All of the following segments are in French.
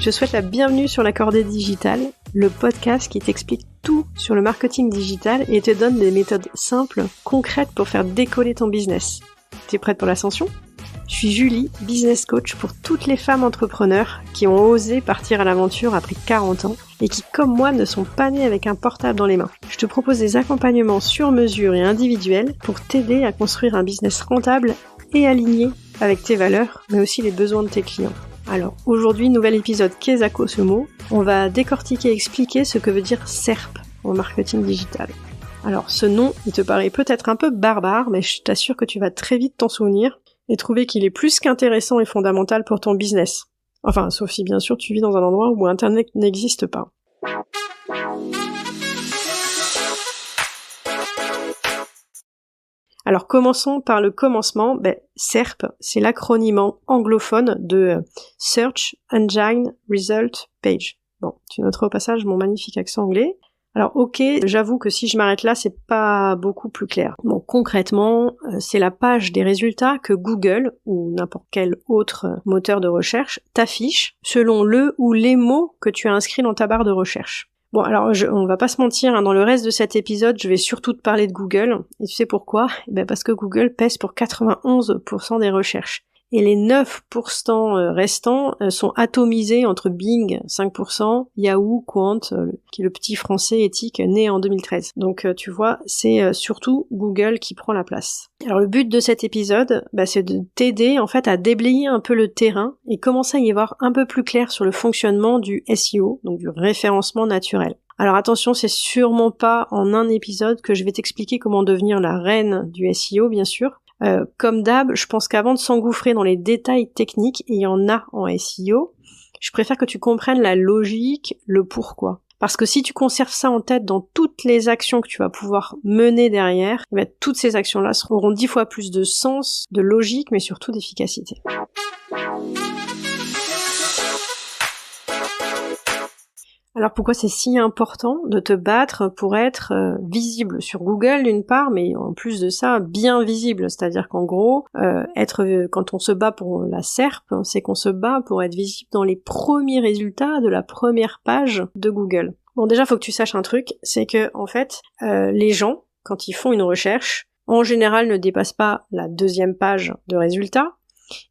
te souhaite la bienvenue sur La Cordée Digitale, le podcast qui t'explique tout sur le marketing digital et te donne des méthodes simples, concrètes pour faire décoller ton business. T'es prête pour l'ascension ? Je suis Julie, business coach pour toutes les femmes entrepreneurs qui ont osé partir à l'aventure après 40 ans et qui, comme moi, ne sont pas nées avec un portable dans les mains. Je te propose des accompagnements sur mesure et individuels pour t'aider à construire un business rentable et aligné avec tes valeurs, mais aussi les besoins de tes clients. Alors, aujourd'hui, nouvel épisode Qu'est-ce que ce mot ? On va décortiquer et expliquer ce que veut dire SERP en marketing digital. Alors, ce nom, il te paraît peut-être un peu barbare, mais je t'assure que tu vas très vite t'en souvenir et trouver qu'il est plus qu'intéressant et fondamental pour ton business. Enfin, sauf si bien sûr tu vis dans un endroit où Internet n'existe pas. Alors commençons par le commencement. SERP, c'est l'acronyme anglophone de Search Engine Result Page. Bon, tu noteras au passage mon magnifique accent anglais. Alors ok, j'avoue que si je m'arrête là, c'est pas beaucoup plus clair. Bon, concrètement, c'est la page des résultats que Google, ou n'importe quel autre moteur de recherche, t'affiche selon le ou les mots que tu as inscrits dans ta barre de recherche. Bon, alors on va pas se mentir, dans le reste de cet épisode, je vais surtout te parler de Google. Et tu sais pourquoi ? Parce que Google pèse pour 91% des recherches. Et les 9% restants sont atomisés entre Bing, 5%, Yahoo, Quant, qui est le petit français éthique né en 2013. Donc tu vois, c'est surtout Google qui prend la place. Alors le but de cet épisode, c'est de t'aider en fait à déblayer un peu le terrain et commencer à y voir un peu plus clair sur le fonctionnement du SEO, donc du référencement naturel. Alors attention, c'est sûrement pas en un épisode que je vais t'expliquer comment devenir la reine du SEO, bien sûr. Comme d'hab, je pense qu'avant de s'engouffrer dans les détails techniques, et il y en a en SEO, je préfère que tu comprennes la logique, le pourquoi. Parce que si tu conserves ça en tête dans toutes les actions que tu vas pouvoir mener derrière, toutes ces actions-là auront 10 fois plus de sens, de logique, mais surtout d'efficacité. Alors pourquoi c'est si important de te battre pour être visible sur Google d'une part, mais en plus de ça, bien visible, c'est-à-dire qu'en gros, quand on se bat pour la SERP, c'est qu'on se bat pour être visible dans les premiers résultats de la première page de Google. Bon, déjà, faut que tu saches un truc, c'est que en fait, les gens, quand ils font une recherche, en général ne dépassent pas la deuxième page de résultats,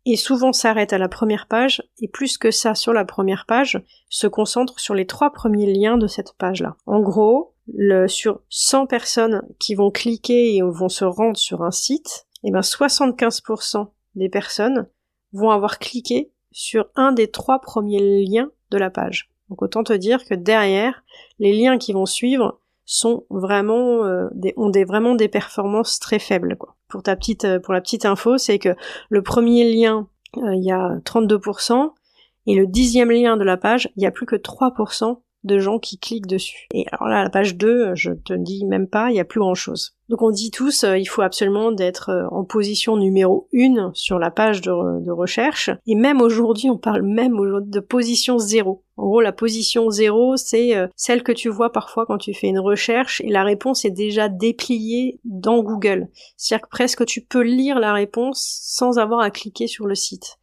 et souvent s'arrête à la première page, et plus que ça sur la première page, se concentre sur les 3 premiers liens de cette page-là. En gros, sur 100 personnes qui vont cliquer et vont se rendre sur un site, 75% des personnes vont avoir cliqué sur un des 3 premiers liens de la page. Donc autant te dire que derrière, les liens qui vont suivre sont vraiment vraiment des performances très faibles, quoi. Pour la petite info, c'est que le premier lien, il y a 32%, et le 10e lien de la page, il y a plus que 3% de gens qui cliquent dessus. Et alors là, la page 2, je te dis même pas, il y a plus grand chose. Donc on dit tous, il faut absolument d'être en position numéro 1 sur la page de recherche, et même aujourd'hui, on parle même aujourd'hui de position 0. En gros, la position 0, c'est celle que tu vois parfois quand tu fais une recherche, et la réponse est déjà dépliée dans Google. C'est-à-dire que presque tu peux lire la réponse sans avoir à cliquer sur le site.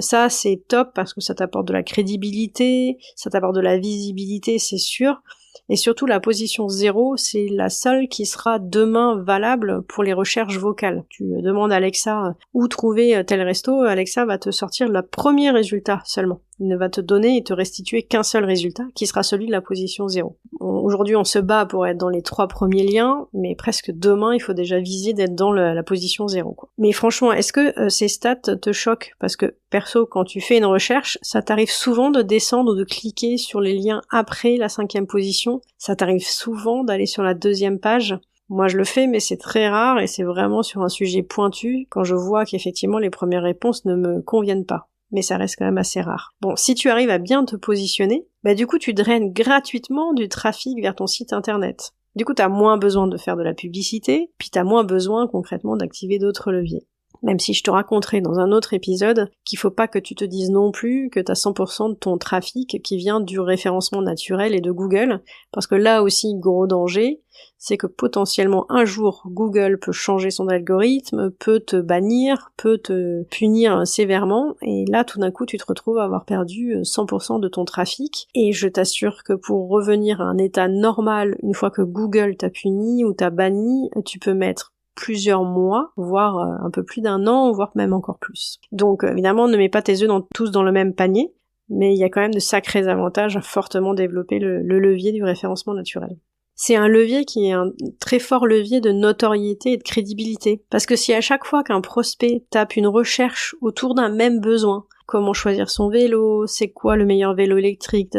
Ça, c'est top parce que ça t'apporte de la crédibilité, ça t'apporte de la visibilité, c'est sûr. Et surtout, la position 0, c'est la seule qui sera demain valable pour les recherches vocales. Tu demandes à Alexa où trouver tel resto, Alexa va te sortir le premier résultat seulement. Il ne va te donner et te restituer qu'un seul résultat, qui sera celui de la position 0. Aujourd'hui, on se bat pour être dans les 3 premiers liens, mais presque demain, il faut déjà viser d'être dans la position 0, quoi. Mais franchement, est-ce que ces stats te choquent ? Parce que, perso, quand tu fais une recherche, ça t'arrive souvent de descendre ou de cliquer sur les liens après la 5e position. Ça t'arrive souvent d'aller sur la 2e page. Moi, je le fais, mais c'est très rare et c'est vraiment sur un sujet pointu quand je vois qu'effectivement, les premières réponses ne me conviennent pas. Mais ça reste quand même assez rare. Bon, si tu arrives à bien te positionner, du coup, tu draines gratuitement du trafic vers ton site internet. Du coup, t'as moins besoin de faire de la publicité, puis t'as moins besoin concrètement d'activer d'autres leviers. Même si je te raconterai dans un autre épisode qu'il faut pas que tu te dises non plus que t'as 100% de ton trafic qui vient du référencement naturel et de Google, parce que là aussi, gros danger, c'est que potentiellement un jour, Google peut changer son algorithme, peut te bannir, peut te punir sévèrement, et là tout d'un coup tu te retrouves à avoir perdu 100% de ton trafic, et je t'assure que pour revenir à un état normal, une fois que Google t'a puni ou t'a banni, tu peux mettre plusieurs mois, voire un peu plus d'un an, voire même encore plus. Donc évidemment, ne mets pas tes œufs tous dans le même panier, mais il y a quand même de sacrés avantages à fortement développer le levier du référencement naturel. C'est un levier qui est un très fort levier de notoriété et de crédibilité. Parce que si à chaque fois qu'un prospect tape une recherche autour d'un même besoin, comment choisir son vélo, c'est quoi le meilleur vélo électrique,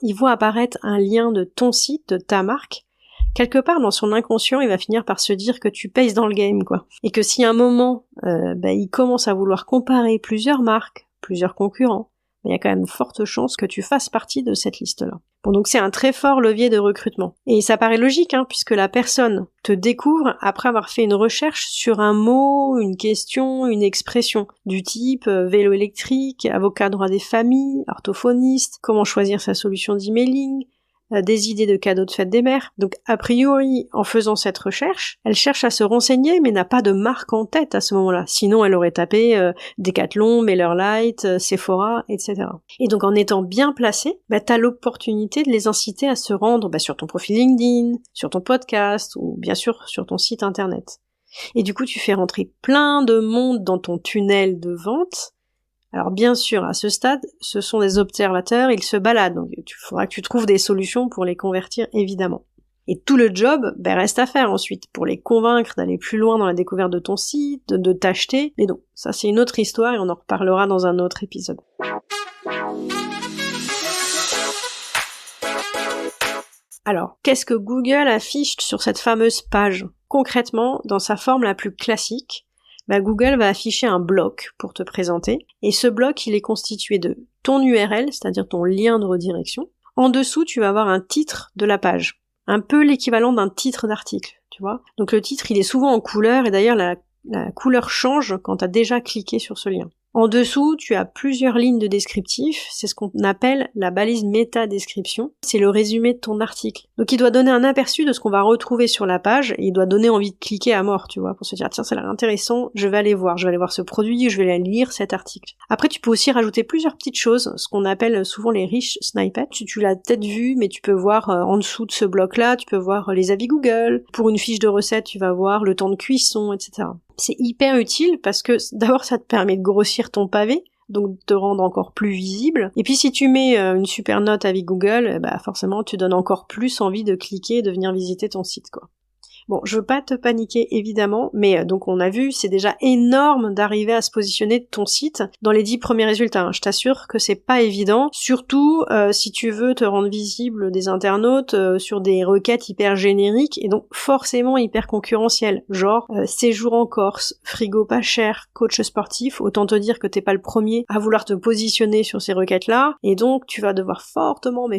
il voit apparaître un lien de ton site, de ta marque, quelque part dans son inconscient, il va finir par se dire que tu pèses dans le game, quoi. Et que si à un moment, il commence à vouloir comparer plusieurs marques, plusieurs concurrents, il y a quand même forte chance que tu fasses partie de cette liste-là. Bon, donc c'est un très fort levier de recrutement. Et ça paraît logique, puisque la personne te découvre après avoir fait une recherche sur un mot, une question, une expression, du type vélo électrique, avocat droit des familles, orthophoniste, comment choisir sa solution d'emailing, des idées de cadeaux de fête des mères. Donc a priori, en faisant cette recherche, elle cherche à se renseigner mais n'a pas de marque en tête à ce moment-là. Sinon, elle aurait tapé Decathlon, MailerLite, Sephora, etc. Et donc en étant bien placée, t'as l'opportunité de les inciter à se rendre sur ton profil LinkedIn, sur ton podcast ou bien sûr sur ton site internet. Et du coup, tu fais rentrer plein de monde dans ton tunnel de vente. Alors bien sûr, à ce stade, ce sont des observateurs, ils se baladent, donc il faudra que tu trouves des solutions pour les convertir, évidemment. Et tout le job, reste à faire ensuite, pour les convaincre d'aller plus loin dans la découverte de ton site, de t'acheter, mais non, ça c'est une autre histoire et on en reparlera dans un autre épisode. Alors, qu'est-ce que Google affiche sur cette fameuse page ? Concrètement, dans sa forme la plus classique, Google va afficher un bloc pour te présenter, et ce bloc, il est constitué de ton URL, c'est-à-dire ton lien de redirection. En dessous, tu vas avoir un titre de la page, un peu l'équivalent d'un titre d'article, tu vois. Donc le titre, il est souvent en couleur, et d'ailleurs la couleur change quand tu as déjà cliqué sur ce lien. En dessous, tu as plusieurs lignes de descriptif, c'est ce qu'on appelle la balise métadescription, c'est le résumé de ton article. Donc il doit donner un aperçu de ce qu'on va retrouver sur la page, et il doit donner envie de cliquer à mort, tu vois, pour se dire tiens, ça a l'air intéressant, je vais aller voir ce produit, je vais aller lire cet article. Après, tu peux aussi rajouter plusieurs petites choses, ce qu'on appelle souvent les rich snippets. Tu l'as peut-être vu, mais tu peux voir en dessous de ce bloc-là, tu peux voir les avis Google. Pour une fiche de recette, tu vas voir le temps de cuisson, etc. C'est hyper utile parce que d'abord ça te permet de grossir ton pavé, donc de te rendre encore plus visible. Et puis si tu mets une super note avec Google, forcément tu donnes encore plus envie de cliquer et de venir visiter ton site, quoi. Bon, je veux pas te paniquer évidemment, mais donc on a vu, c'est déjà énorme d'arriver à se positionner de ton site dans les 10 premiers résultats. Je t'assure que c'est pas évident, surtout si tu veux te rendre visible des internautes sur des requêtes hyper génériques et donc forcément hyper concurrentielles, genre séjour en Corse, frigo pas cher, coach sportif. Autant te dire que t'es pas le premier à vouloir te positionner sur ces requêtes-là, et donc tu vas devoir fortement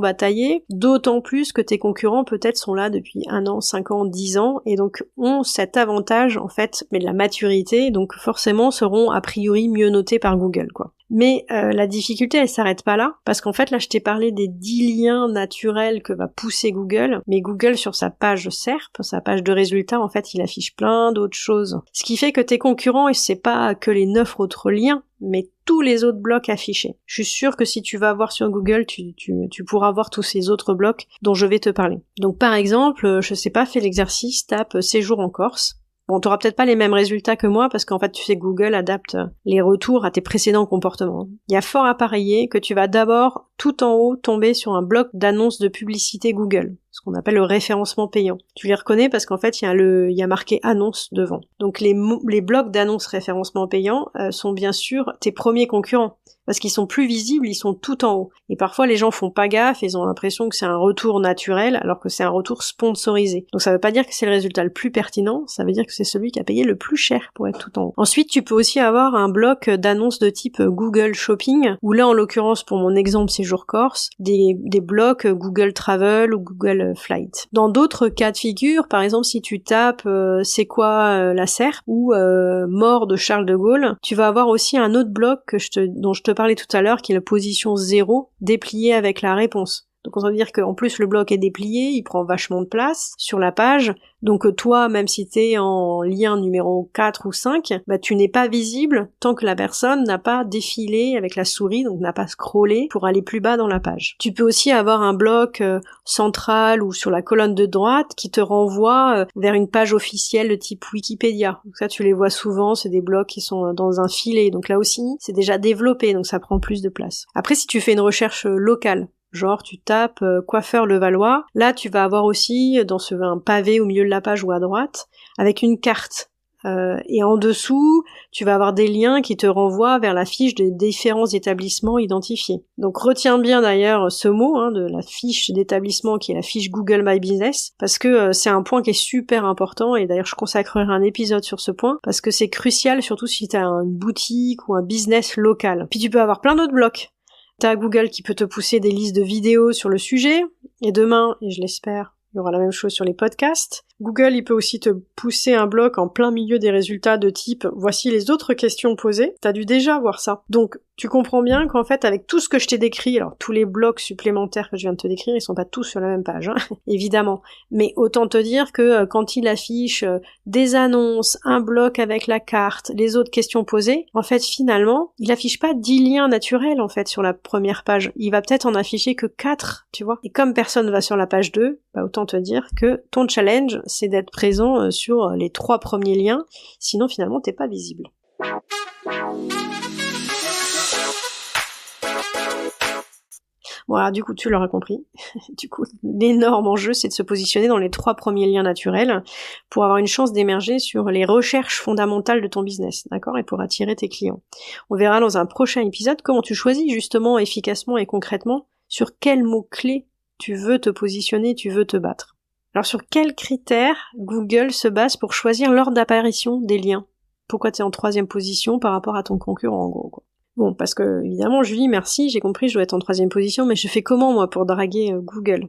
batailler, d'autant plus que tes concurrents peut-être sont là depuis 1 an, 5 ans, 10 ans, et donc ont cet avantage, en fait, mais de la maturité, donc forcément seront a priori mieux notés par Google, quoi. Mais la difficulté, elle s'arrête pas là, parce qu'en fait, là, je t'ai parlé des 10 liens naturels que va pousser Google, mais Google, sur sa page SERP, sa page de résultats, en fait, il affiche plein d'autres choses. Ce qui fait que tes concurrents, c'est pas que les 9 autres liens, mais tous les autres blocs affichés. Je suis sûre que si tu vas voir sur Google, tu pourras voir tous ces autres blocs dont je vais te parler. Donc par exemple, je sais pas, fais l'exercice, tape séjour en Corse. Bon, t'auras peut-être pas les mêmes résultats que moi, parce qu'en fait, tu sais, Google adapte les retours à tes précédents comportements. Il y a fort à parier que tu vas d'abord, tout en haut, tomber sur un bloc d'annonces de publicité Google, ce qu'on appelle le référencement payant. Tu les reconnais parce qu'en fait, il y a marqué annonce devant. Donc les blocs d'annonces référencement payant sont bien sûr tes premiers concurrents. parce qu'ils sont plus visibles, ils sont tout en haut. Et parfois les gens font pas gaffe, ils ont l'impression que c'est un retour naturel, alors que c'est un retour sponsorisé. Donc ça veut pas dire que c'est le résultat le plus pertinent, ça veut dire que c'est celui qui a payé le plus cher pour être tout en haut. Ensuite, tu peux aussi avoir un bloc d'annonces de type Google Shopping, ou là en l'occurrence pour mon exemple Séjour Corse, des blocs Google Travel ou Google Flight. Dans d'autres cas de figure, par exemple si tu tapes c'est quoi la serre ou mort de Charles de Gaulle, tu vas avoir aussi un autre bloc dont je te parlais tout à l'heure qui est la position 0 dépliée avec la réponse. Donc on va dire qu'en plus le bloc est déplié, il prend vachement de place sur la page, donc toi, même si t'es en lien numéro 4 ou 5, bah tu n'es pas visible tant que la personne n'a pas défilé avec la souris, donc n'a pas scrollé pour aller plus bas dans la page. Tu peux aussi avoir un bloc central ou sur la colonne de droite qui te renvoie vers une page officielle de type Wikipédia. Donc ça tu les vois souvent, c'est des blocs qui sont dans un filet, donc là aussi c'est déjà développé, donc ça prend plus de place. Après si tu fais une recherche locale, genre tu tapes coiffeur Levallois, là tu vas avoir aussi un pavé au milieu de la page ou à droite avec une carte et en dessous tu vas avoir des liens qui te renvoient vers la fiche des différents établissements identifiés. Donc retiens bien d'ailleurs ce mot de la fiche d'établissement qui est la fiche Google My Business, parce que c'est un point qui est super important, et d'ailleurs je consacrerai un épisode sur ce point parce que c'est crucial, surtout si tu as une boutique ou un business local. Puis tu peux avoir plein d'autres blocs. T'as Google qui peut te pousser des listes de vidéos sur le sujet, et demain, et je l'espère, il y aura la même chose sur les podcasts. Google, il peut aussi te pousser un bloc en plein milieu des résultats de type « Voici les autres questions posées ». T'as dû déjà voir ça. Donc, tu comprends bien qu'en fait, avec tout ce que je t'ai décrit, alors tous les blocs supplémentaires que je viens de te décrire, ils sont pas tous sur la même page, évidemment. Mais autant te dire que quand il affiche des annonces, un bloc avec la carte, les autres questions posées, en fait, finalement, il affiche pas 10 liens naturels, en fait, sur la première page. Il va peut-être en afficher que 4, tu vois. Et comme personne va sur la page 2, bah autant te dire que ton challenge, c'est d'être présent sur les 3 premiers liens, sinon finalement t'es pas visible. Voilà, du coup tu l'auras compris. Du coup, l'énorme enjeu, c'est de se positionner dans les 3 premiers liens naturels pour avoir une chance d'émerger sur les recherches fondamentales de ton business, d'accord, et pour attirer tes clients. On verra dans un prochain épisode comment tu choisis justement efficacement et concrètement sur quels mots-clés tu veux te positionner, tu veux te battre. Alors sur quels critères Google se base pour choisir l'ordre d'apparition des liens? Pourquoi tu es en 3e position par rapport à ton concurrent en gros, quoi. Bon, parce que évidemment je lui dis merci, j'ai compris, je dois être en 3e position, mais je fais comment moi pour draguer Google?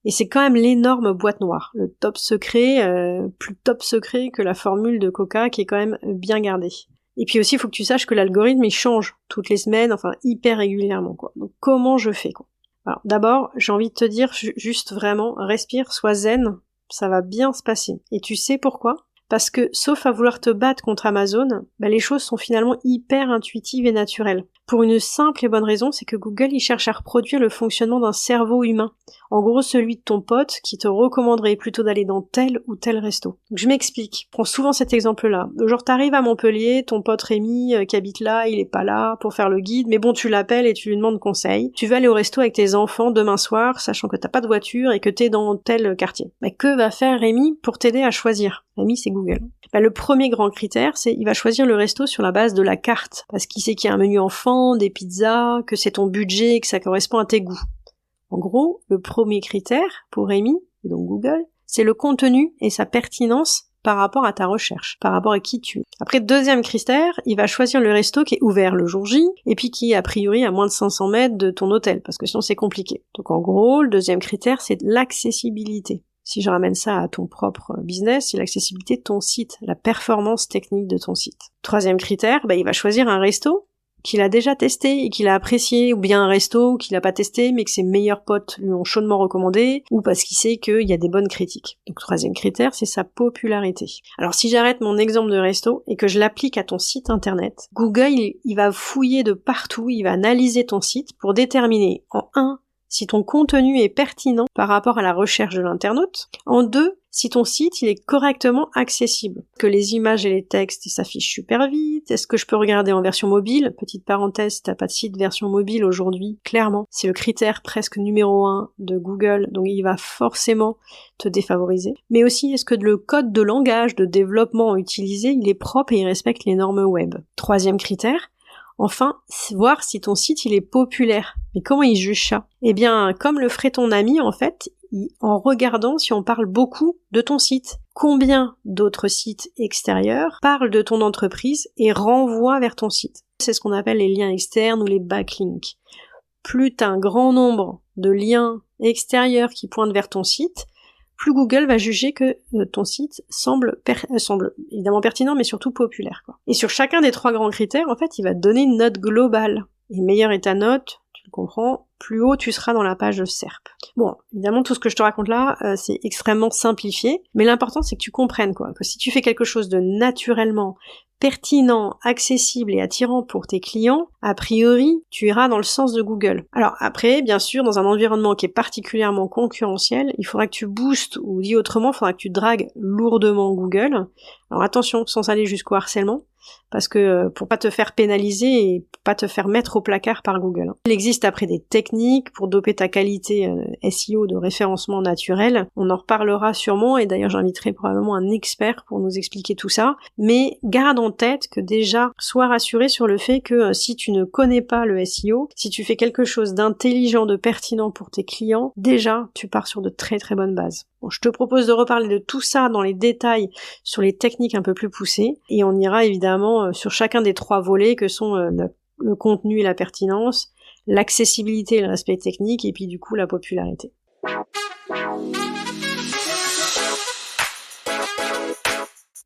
Et c'est quand même l'énorme boîte noire, le top secret, plus top secret que la formule de Coca qui est quand même bien gardée. Et puis aussi il faut que tu saches que l'algorithme il change toutes les semaines, enfin hyper régulièrement, quoi. Donc comment je fais, quoi? Alors d'abord, j'ai envie de te dire juste vraiment, respire, sois zen, ça va bien se passer. Et tu sais pourquoi? Parce que, sauf à vouloir te battre contre Amazon, les choses sont finalement hyper intuitives et naturelles. Pour une simple et bonne raison, c'est que Google, il cherche à reproduire le fonctionnement d'un cerveau humain. En gros, celui de ton pote qui te recommanderait plutôt d'aller dans tel ou tel resto. Donc, je m'explique. Prends souvent cet exemple-là. Genre, t'arrives à Montpellier, ton pote Rémi, qui habite là, il est pas là pour faire le guide, mais bon, tu l'appelles et tu lui demandes conseil. Tu vas aller au resto avec tes enfants demain soir, sachant que t'as pas de voiture et que t'es dans tel quartier. Que va faire Rémi pour t'aider à choisir? Rémi, c'est Google. Le premier grand critère, c'est il va choisir le resto sur la base de la carte, parce qu'il sait qu'il y a un menu enfant, des pizzas, que c'est ton budget, que ça correspond à tes goûts. En gros, le premier critère pour Rémi, et donc Google, c'est le contenu et sa pertinence par rapport à ta recherche, par rapport à qui tu es. Après, deuxième critère, il va choisir le resto qui est ouvert le jour J, et puis qui est a priori à moins de 500 mètres de ton hôtel, parce que sinon c'est compliqué. Donc en gros, le deuxième critère, c'est l'accessibilité. Si je ramène ça à ton propre business, c'est l'accessibilité de ton site, la performance technique de ton site. Troisième critère, il va choisir un resto qu'il a déjà testé et qu'il a apprécié, ou bien un resto qu'il a pas testé mais que ses meilleurs potes lui ont chaudement recommandé, ou parce qu'il sait qu'il y a des bonnes critiques. Donc troisième critère, c'est sa popularité. Alors si j'arrête mon exemple de resto et que je l'applique à ton site internet, Google il va fouiller de partout, il va analyser ton site pour déterminer en 1, si ton contenu est pertinent par rapport à la recherche de l'internaute. En 2, si ton site il est correctement accessible. Que les images et les textes ils s'affichent super vite. Est-ce que je peux regarder en version mobile? Petite parenthèse, si t'as pas de site version mobile aujourd'hui, clairement, c'est le critère presque numéro 1 de Google, donc il va forcément te défavoriser. Mais aussi, est-ce que le code de langage de développement utilisé, il est propre et il respecte les normes web? Troisième critère, Enfin, voir si ton site il est populaire. Mais comment il juge ça? Eh bien, comme le ferait ton ami, en fait, en regardant si on parle beaucoup de ton site. Combien d'autres sites extérieurs parlent de ton entreprise et renvoient vers ton site? C'est ce qu'on appelle les liens externes ou les backlinks. Plus t'as un grand nombre de liens extérieurs qui pointent vers ton site, plus Google va juger que ton site semble évidemment pertinent, mais surtout populaire, quoi. Et sur chacun des 3 grands critères, en fait, il va te donner une note globale. Et meilleure est ta note, tu le comprends, plus haut tu seras dans la page de SERP. Bon, évidemment, tout ce que je te raconte là, c'est extrêmement simplifié, mais l'important c'est que tu comprennes, quoi, que si tu fais quelque chose de naturellement pertinent, accessible et attirant pour tes clients, a priori, tu iras dans le sens de Google. Alors après, bien sûr, dans un environnement qui est particulièrement concurrentiel, il faudra que tu boostes, ou dit autrement, il faudra que tu dragues lourdement Google. Alors attention, sans aller jusqu'au harcèlement, parce que pour pas te faire pénaliser et pas te faire mettre au placard par Google. Il existe après des techniques pour doper ta qualité SEO de référencement naturel. On en reparlera sûrement, et d'ailleurs j'inviterai probablement un expert pour nous expliquer tout ça. Mais garde en tête que déjà, sois rassuré sur le fait que si tu ne connais pas le SEO, si tu fais quelque chose d'intelligent, de pertinent pour tes clients, déjà tu pars sur de très très bonnes bases. Bon, je te propose de reparler de tout ça dans les détails sur les techniques un peu plus poussées, et on ira évidemment sur chacun des 3 volets que sont le contenu et la pertinence, l'accessibilité et le respect technique, et puis du coup la popularité.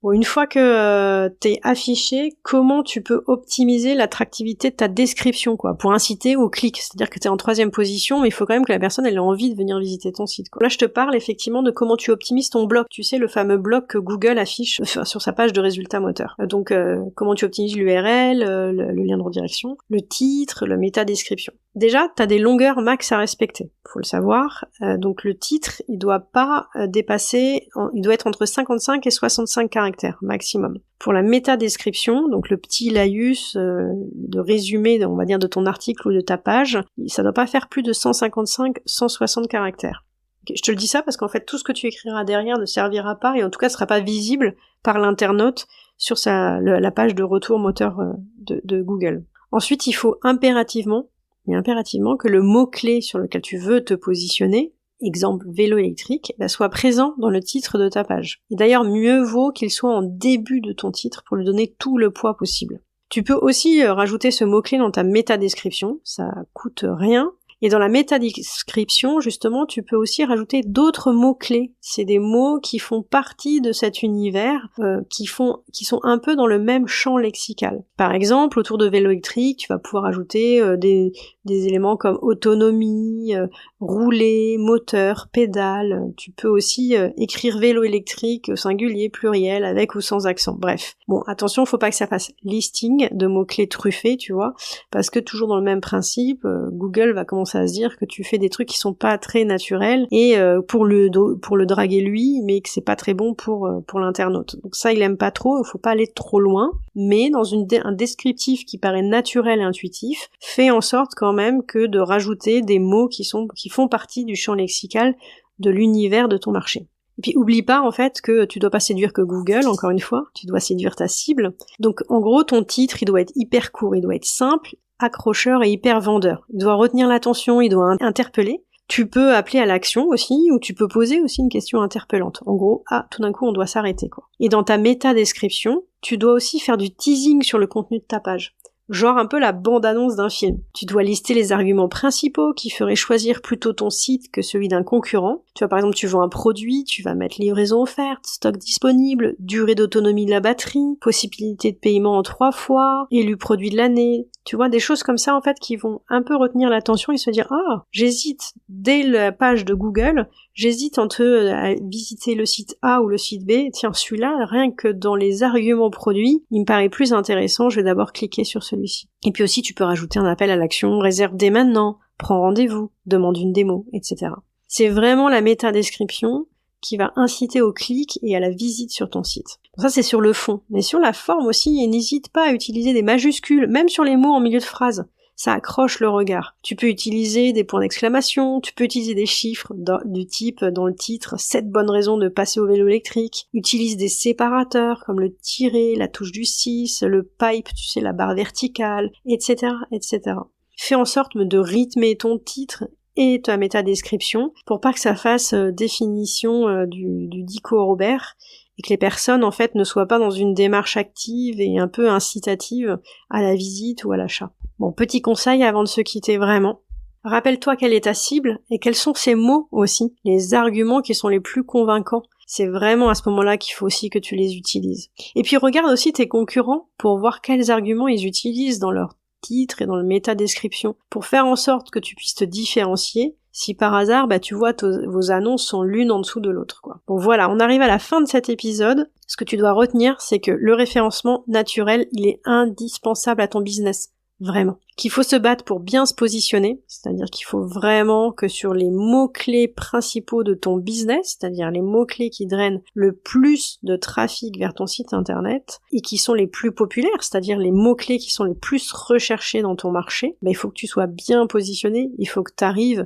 Bon, une fois que t'es affiché, comment tu peux optimiser l'attractivité de ta description, quoi, pour inciter au clic. C'est-à-dire que t'es en 3e position, mais il faut quand même que la personne elle ait envie de venir visiter ton site, quoi. Là, je te parle effectivement de comment tu optimises ton bloc. Tu sais, le fameux bloc que Google affiche sur sa page de résultats moteurs. Donc, comment tu optimises l'URL, le lien de redirection, le titre, le métadescription. Déjà, t'as des longueurs max à respecter, faut le savoir. Donc le titre, il doit pas dépasser, il doit être entre 55 et 65 caractères maximum. Pour la métadescription, donc le petit laïus de résumé, on va dire, de ton article ou de ta page, ça doit pas faire plus de 155-160 caractères. Okay, je te le dis ça parce qu'en fait, tout ce que tu écriras derrière ne servira pas, et en tout cas, ne sera pas visible par l'internaute sur la page de retour moteur de Google. Ensuite, il faut impérativement que le mot-clé sur lequel tu veux te positionner, exemple vélo électrique, soit présent dans le titre de ta page. Et d'ailleurs, mieux vaut qu'il soit en début de ton titre pour lui donner tout le poids possible. Tu peux aussi rajouter ce mot-clé dans ta métadescription, ça coûte rien. Et dans la métadescription, justement, tu peux aussi rajouter d'autres mots-clés. C'est des mots qui font partie de cet univers, qui sont un peu dans le même champ lexical. Par exemple, autour de vélo électrique, tu vas pouvoir ajouter des éléments comme autonomie, rouler, moteur, pédale. Tu peux aussi écrire vélo électrique au singulier, pluriel, avec ou sans accent. Bref. Bon, attention, faut pas que ça fasse listing de mots-clés truffés, tu vois, parce que toujours dans le même principe, Google va commencer à se dire que tu fais des trucs qui sont pas très naturels et pour le draguer lui, mais que c'est pas très bon pour l'internaute. Donc ça, il aime pas trop, il faut pas aller trop loin, mais dans un descriptif qui paraît naturel et intuitif, fais en sorte quand même que de rajouter des mots qui font partie du champ lexical de l'univers de ton marché. Et puis oublie pas en fait que tu dois pas séduire que Google, encore une fois, tu dois séduire ta cible. Donc en gros, ton titre, il doit être hyper court, il doit être simple, accrocheur et hyper vendeur. Il doit retenir l'attention, il doit interpeller. Tu peux appeler à l'action aussi, ou tu peux poser aussi une question interpellante. En gros, tout d'un coup, on doit s'arrêter, quoi. Et dans ta métadescription, tu dois aussi faire du teasing sur le contenu de ta page. Genre un peu la bande-annonce d'un film. Tu dois lister les arguments principaux qui feraient choisir plutôt ton site que celui d'un concurrent. Tu vois, par exemple, tu vends un produit, tu vas mettre livraison offerte, stock disponible, durée d'autonomie de la batterie, possibilité de paiement en 3 fois, élu produit de l'année. Tu vois, des choses comme ça, en fait, qui vont un peu retenir l'attention et se dire « Ah, j'hésite dès la page de Google, j'hésite entre à visiter le site A ou le site B. Tiens, celui-là, rien que dans les arguments produits, il me paraît plus intéressant, je vais d'abord cliquer sur celui-ci. » Et puis aussi, tu peux rajouter un appel à l'action, réserve dès maintenant, prends rendez-vous, demande une démo, etc. C'est vraiment la métadescription qui va inciter au clic et à la visite sur ton site. Ça, c'est sur le fond. Mais sur la forme aussi, n'hésite pas à utiliser des majuscules, même sur les mots en milieu de phrase. ça accroche le regard. Tu peux utiliser des points d'exclamation, tu peux utiliser des chiffres du type dans le titre 7 bonnes raisons de passer au vélo électrique. Utilise des séparateurs comme le tiret, la touche du 6, le pipe, tu sais, la barre verticale, etc., etc. Fais en sorte de rythmer ton titre et ta métadescription pour pas que ça fasse définition du dico Robert et que les personnes en fait ne soient pas dans une démarche active et un peu incitative à la visite ou à l'achat. Bon, petit conseil avant de se quitter vraiment. Rappelle-toi quelle est ta cible et quels sont ces mots aussi, les arguments qui sont les plus convaincants. C'est vraiment à ce moment-là qu'il faut aussi que tu les utilises. Et puis regarde aussi tes concurrents pour voir quels arguments ils utilisent dans leur titre et dans le métadescription pour faire en sorte que tu puisses te différencier si par hasard tu vois vos annonces sont l'une en dessous de l'autre, quoi. Bon voilà, on arrive à la fin de cet épisode. Ce que tu dois retenir, c'est que le référencement naturel, il est indispensable à ton business. Vraiment. Qu'il faut se battre pour bien se positionner, c'est-à-dire qu'il faut vraiment que sur les mots-clés principaux de ton business, c'est-à-dire les mots-clés qui drainent le plus de trafic vers ton site internet et qui sont les plus populaires, c'est-à-dire les mots-clés qui sont les plus recherchés dans ton marché, il faut que tu sois bien positionné, il faut que tu arrives,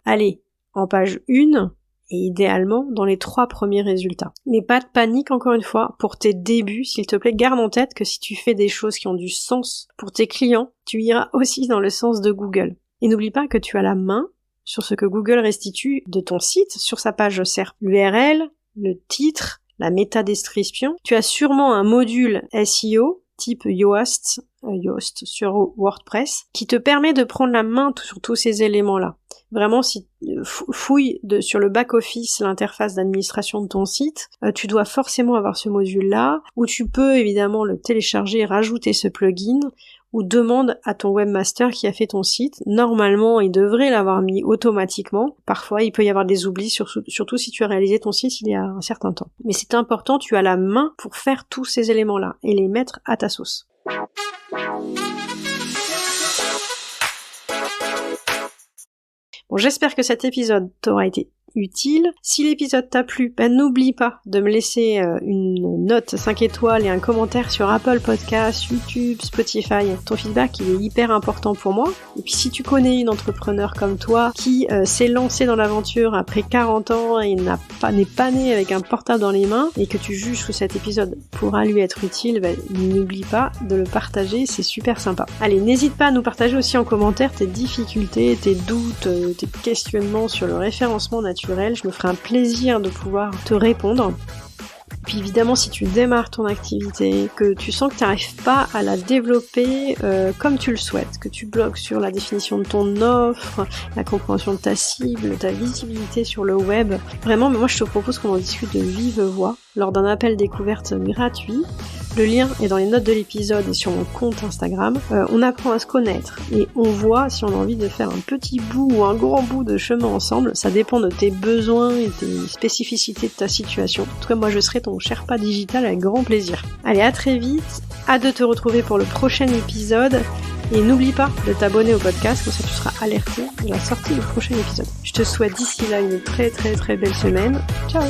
en page 1, et idéalement dans les 3 premiers résultats. Mais pas de panique encore une fois, pour tes débuts, s'il te plaît, garde en tête que si tu fais des choses qui ont du sens pour tes clients, tu iras aussi dans le sens de Google. Et n'oublie pas que tu as la main sur ce que Google restitue de ton site sur sa page SERP. L'URL, le titre, la métadescription. Tu as sûrement un module SEO type Yoast sur WordPress qui te permet de prendre la main sur tous ces éléments-là. Vraiment, si fouille sur le back-office, l'interface d'administration de ton site, tu dois forcément avoir ce module-là, où tu peux évidemment le télécharger et rajouter ce plugin, ou demande à ton webmaster qui a fait ton site. Normalement, il devrait l'avoir mis automatiquement. Parfois, il peut y avoir des oublis, surtout si tu as réalisé ton site il y a un certain temps. Mais c'est important, tu as la main pour faire tous ces éléments-là et les mettre à ta sauce. Bon, j'espère que cet épisode t'aura été utile. Si l'épisode t'a plu, n'oublie pas de me laisser une note 5 étoiles et un commentaire sur Apple Podcasts, YouTube, Spotify. Ton feedback, il est hyper important pour moi. Et puis si tu connais une entrepreneur comme toi qui s'est lancée dans l'aventure après 40 ans et n'est pas née avec un portable dans les mains et que tu juges que cet épisode pourra lui être utile, n'oublie pas de le partager, c'est super sympa. Allez, n'hésite pas à nous partager aussi en commentaire tes difficultés, tes doutes, tes questionnements sur le référencement naturel. Je me ferai un plaisir de pouvoir te répondre. Puis évidemment, si tu démarres ton activité, que tu sens que tu n'arrives pas à la développer comme tu le souhaites, que tu bloques sur la définition de ton offre, la compréhension de ta cible, ta visibilité sur le web, vraiment, moi je te propose qu'on en discute de vive voix lors d'un appel découverte gratuit. Le lien est dans les notes de l'épisode et sur mon compte Instagram. On apprend à se connaître et on voit si on a envie de faire un petit bout ou un grand bout de chemin ensemble. Ça dépend de tes besoins et des spécificités de ta situation. En tout cas, moi je serai ton Sherpa digital avec grand plaisir. Allez, à très vite. Hâte de te retrouver pour le prochain épisode. Et n'oublie pas de t'abonner au podcast, comme ça tu seras alerté de la sortie du prochain épisode. Je te souhaite d'ici là une très très très belle semaine. Ciao!